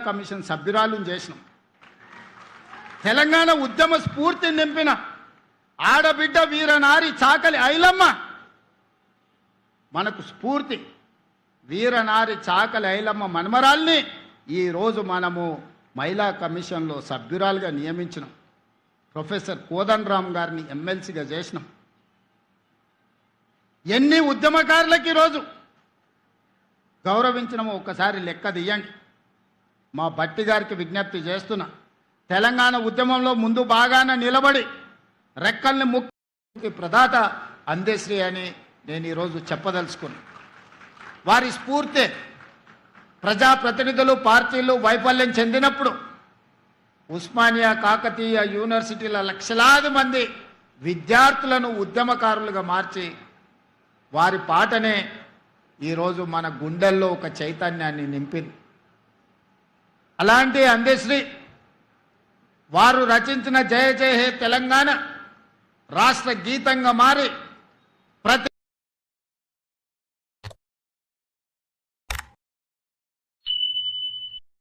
Commission సభ్యురాలను చేసినాం. తెలంగాణ ఉద్యమ స్ఫూర్తిని నింపిన ఆడబిడ్డ వీరనారి చాకలి ఐలమ్మ మనకు స్ఫూర్తి. వీరనారి చాకలి ఐలమ్మ మనమరాల్ని ఈరోజు మనము మహిళా కమిషన్లో సభ్యురాలుగా నియమించినాం. ప్రొఫెసర్ కోదండరామ్ గారిని ఎమ్మెల్సీగా చేసినాం. ఎన్ని ఉద్యమకారులకు ఈరోజు గౌరవించినామో ఒక్కసారి లెక్క తీయండి. మా భట్టి గారికి విజ్ఞప్తి చేస్తున్నా, తెలంగాణ ఉద్యమంలో ముందు బాగాన నిలబడి రెక్కల్ని ముక్కి ప్రదాత అందశ్రీ అని నేను ఈరోజు చెప్పదలుచుకున్నాను. వారి స్ఫూర్తి ప్రజాప్రతినిధులు పార్టీలు వైఫల్యం చెందినప్పుడు ఉస్మానియా కాకతీయ యూనివర్సిటీల లక్షలాది మంది విద్యార్థులను ఉద్యమకారులుగా మార్చి వారి పాటనే ఈరోజు మన గుండెల్లో ఒక చైతన్యాన్ని నింపింది. అలాంటి అందశ్రీ వారు రచించిన జయ జయ హే తెలంగాణ రాష్ట్ర గీతంగా మారి